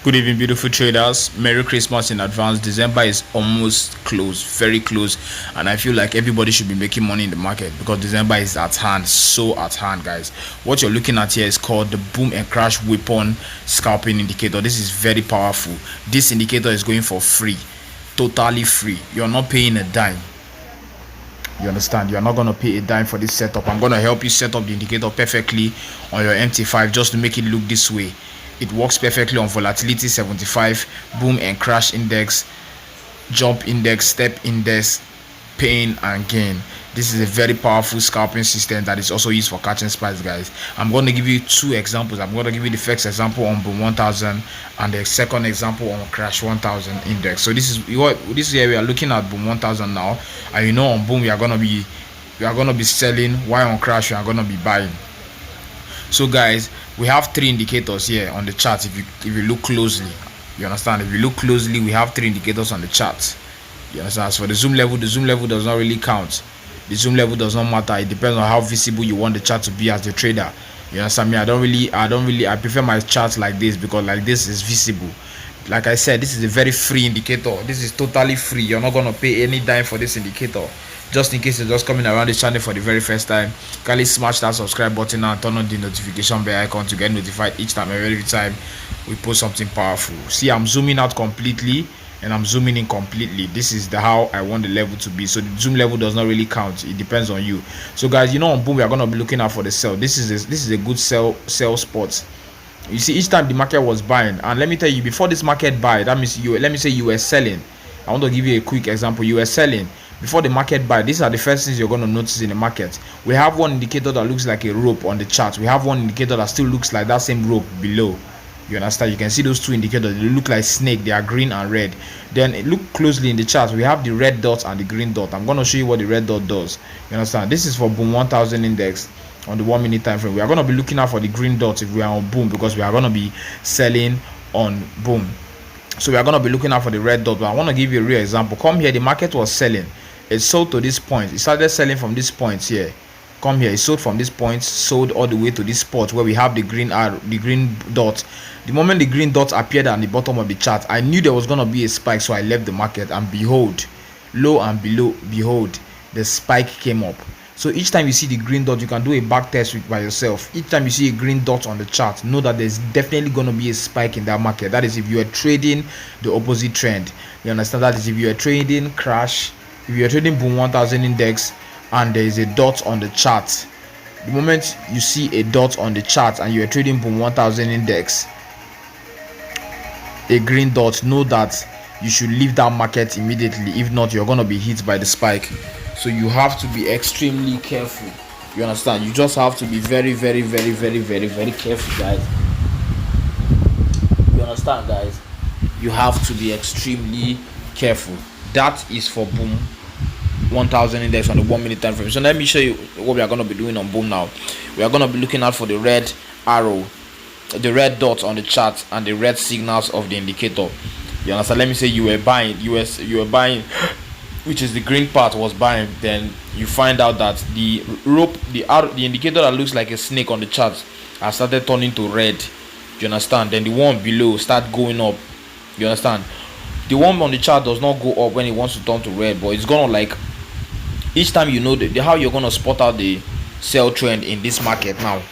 Good evening, beautiful traders. Merry Christmas in advance. December is almost close, very close, and I feel like everybody should be making money in the market because December is at hand, so at hand, guys. What you're looking at here is called the boom and crash weapon scalping indicator. This is very powerful. This indicator is going for free, totally free. You're not paying a dime. You understand? You're not going to pay a dime for this setup. I'm going to help you set up the indicator perfectly on your MT5 just to make it look this way. It works perfectly on volatility 75, boom and crash index, jump index, step index, pain and gain. This is a very powerful scalping system that is also used for catching spikes, guys. I'm going to give you two examples. I'm going to give you the first example on boom 1000 and the second example on crash 1000 index. So this is here we are looking at boom 1000 now, and you know on boom we are going to be selling, while on crash we are going to be buying. So guys, we have three indicators here on the chart. If you look closely, you understand. If you look closely, we have three indicators on the chart. You understand? As for the zoom level does not really count. The zoom level does not matter. It depends on how visible you want the chart to be as the trader. You understand me? I prefer my charts like this because like this is visible. Like I said, this is a very free indicator. This is totally free. You're not gonna pay any dime for this indicator. Just in case you're just coming around this channel for the very first time, kindly smash that subscribe button and turn on the notification bell icon to get notified each time every time we post something powerful. See, I'm zooming out completely and I'm zooming in completely. This is how I want the level to be. So the zoom level does not really count. It depends on you. So guys, you know on boom we are gonna be looking out for the sell. This is a good sell spot. You see, each time the market was buying, and let me tell you, before this market buy, that means let me say you were selling. I want to give you a quick example. You were selling before the market buy. These are the first things you're going to notice in the market. We have one indicator that looks like a rope on the chart. We have one indicator that still looks like that same rope below. You understand? You can see those two indicators. They look like snake. They are green and red. Then look closely in the chart. We have the red dot and the green dot. I'm going to show you what the red dot does. You understand? This is for boom 1000 index on the 1 minute time frame. We are going to be looking out for the green dot if we are on boom because we are going to be selling on boom. So we are going to be looking out for the red dot. But I want to give you a real example. Come here. The market was selling. It sold to this point. It started selling from this point here. Come here. It sold from this point, sold all the way to this spot where we have the green arrow, the green dot. The moment the green dot appeared at the bottom of the chart, I knew there was going to be a spike, so I left the market, and behold, low and below, behold, the spike came up. So each time you see the green dot, you can do a back test by yourself. Each time you see a green dot on the chart, know that there's definitely going to be a spike in that market. That is if you are trading the opposite trend. You understand? That is if you are trading crash. If you are trading boom 1000 index and there is a dot on the chart, the moment you see a dot on the chart and you are trading boom 1000 index, a green dot, know that you should leave that market immediately. If not, you're going to be hit by the spike. So you have to be extremely careful. You understand? You just have to be very careful, guys. You understand, guys? You have to be extremely careful. That is for boom 1000 index on the 1 minute time frame. So let me show you what we are going to be doing on boom now. We are going to be looking out for the red arrow, the red dot on the chart, and the red signals of the indicator. You understand? Let me say you were buying, which is the green part was buying. Then you find out that the rope, the indicator that looks like a snake on the chart has started turning to red. You understand? Then the one below start going up. You understand? The one on the chart does not go up when it wants to turn to red, but it's gonna, like, each time you know how you're gonna spot out the sell trend in this market. Now,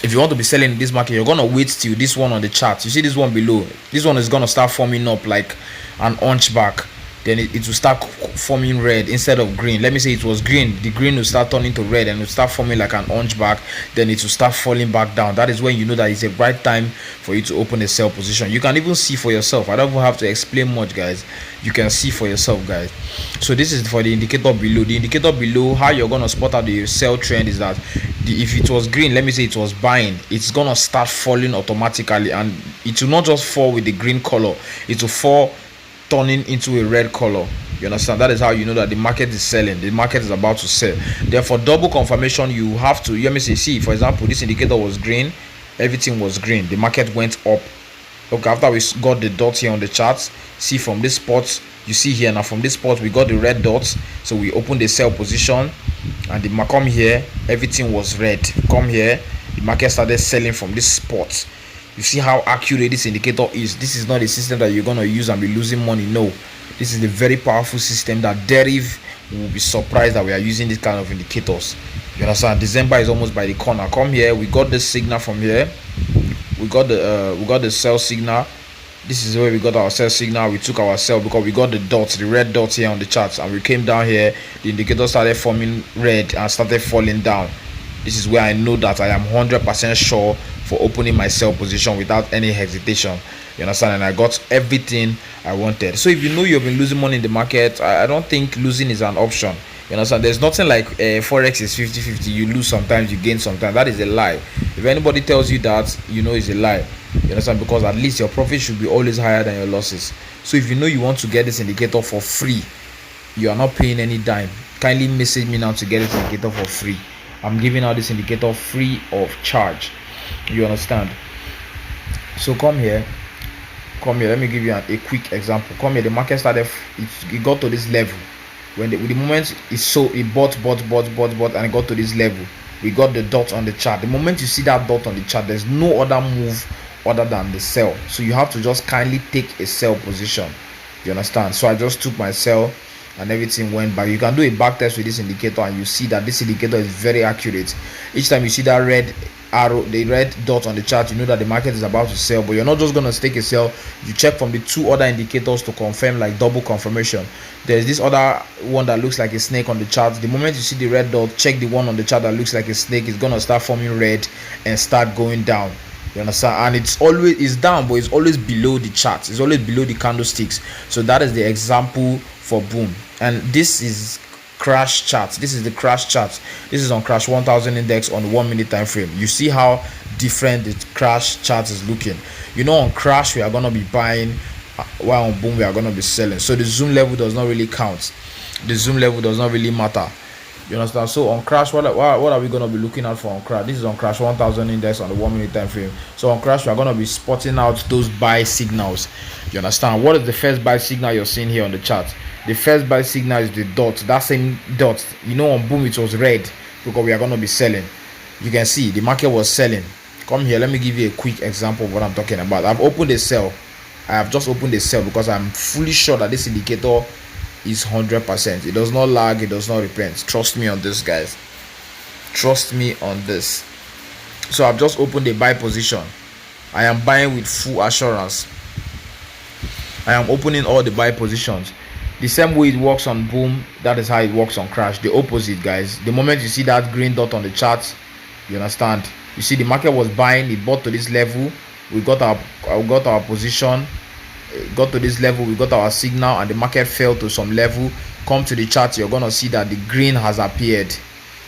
if you want to be selling in this market, you're gonna wait till this one on the chart. You see this one below. This one is gonna start forming up like an hunchback. Then it will start forming red instead of green. Let me say it was green. The green will start turning to red and will start forming like an hunchback. Then it will start falling back down. That is when you know that it's a right time for you to open a sell position. You can even see for yourself. I don't even have to explain much, guys. You can see for yourself, guys. So this is for the indicator below. The indicator below, how you're gonna spot out the sell trend is that if it was green, let me say it was buying, it's gonna start falling automatically, and it will not just fall with the green color. It will fall turning into a red color. You understand? That is how you know that the market is selling. The market is about to sell. Therefore, double confirmation, you have to, let me say, see, for example, this indicator was green, everything was green, the market went up. Okay, after we got the dot here on the charts, see from this spot, you see here now, from this spot we got the red dots, so we opened the sell position, and the come here, everything was red. Come here, the market started selling from this spot. You see how accurate this indicator is. This is not a system that you're gonna use and be losing money. No, this is a very powerful system that Deriv will be surprised that we are using this kind of indicators. You understand? December is almost by the corner. Come here, we got this signal from here. We got the sell signal. This is where we got our sell signal. We took our sell because we got the dots, the red dots here on the charts, and we came down here. The indicator started forming red and started falling down. This is where I know that I am 100% sure for opening my sell position without any hesitation. You understand? And I got everything I wanted. So if you know you've been losing money in the market, I don't think losing is an option. You understand? There's nothing like forex is 50-50. You lose sometimes, you gain sometimes. That is a lie. If anybody tells you that, you know it's a lie. You understand? Because at least your profit should be always higher than your losses. So if you know you want to get this indicator for free, you are not paying any dime, kindly message me now to get this indicator for free. I'm giving out this indicator free of charge. You understand? So come here, let me give you a quick example. Come here, the market started, it got to this level. When the moment it bought and it got to this level, we got the dot on the chart. The moment you see that dot on the chart, there's no other move other than the sell. So you have to just kindly take a sell position. You understand? So I just took my sell and everything went back. You can do a back test with this indicator and you see that this indicator is very accurate. Each time you see that red arrow, the red dot on the chart, you know that the market is about to sell. But you're not just going to take a sell. You check from the two other indicators to confirm, like double confirmation. There's this other one that looks like a snake on the chart. The moment you see the red dot, check the one on the chart that looks like a snake. It's going to start forming red and start going down. You understand? And it's down, but it's always below the charts. It's always below the candlesticks. So that is the example for boom. And this is crash charts. This is the crash charts. This is on crash 1000 index on 1 minute time frame. You see how different the crash chart is looking. You know, on crash we are going to be buying, while on boom we are going to be selling. So the zoom level does not really count. The zoom level does not really matter. You understand? So on crash, what are we going to be looking at for on crash? This is on crash 1000 index on the 1 minute time frame. So on crash we are going to be spotting out those buy signals. You understand? What is the first buy signal you're seeing here on the chart? The first buy signal is the dot. That same dot, you know, on boom it was red because we are going to be selling. You can see the market was selling. Come here, let me give you a quick example of what I'm talking about. I've opened a sell. I have just opened a sell because I'm fully sure that this indicator is 100%. It does not lag, it does not repent. Trust me on this, guys. Trust me on this. So I've just opened a buy position. I am buying with full assurance. I am opening all the buy positions. The same way it works on boom, that is how it works on crash. The opposite, guys. The moment you see that green dot on the chart, you understand? You see the market was buying, it bought to this level. We got our position. Got to this level, we got our signal, and the market fell to some level. Come to the chart, you're gonna see that the green has appeared.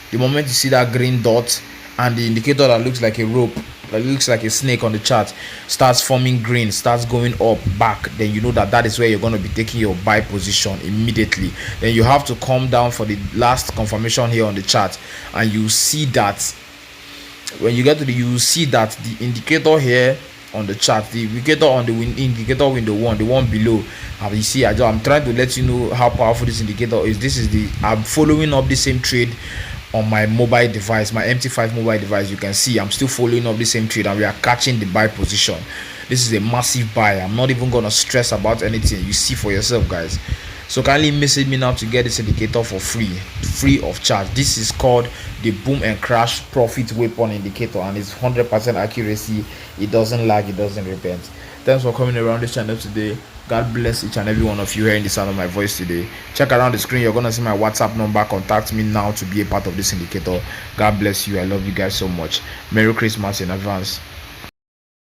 The moment you see that green dot and the indicator that looks like a rope, that looks like a snake on the chart, starts forming green, starts going up back, then you know that that is where you're going to be taking your buy position immediately. Then you have to come down for the last confirmation here on the chart, and you see that when you get to you see that the indicator here on the chart, the indicator on the indicator window one, the one below, you see, I'm trying to let you know how powerful this indicator is. This is I'm following up the same trade on my mobile device, my MT5 mobile device. You can see I'm still following up the same trade, and we are catching the buy position. This is a massive buy. I'm not even gonna stress about anything. You see for yourself, guys. So kindly message me now to get this indicator for free of charge. This is called the boom and crash profit weapon indicator, and it's 100% accuracy. It doesn't lag, it doesn't repent. Thanks for coming around this channel today. God bless each and every one of you hearing the sound of my voice today. Check around the screen, you're gonna see my WhatsApp number. Contact me now to be a part of this indicator. God bless you. I love you guys so much. Merry Christmas in advance.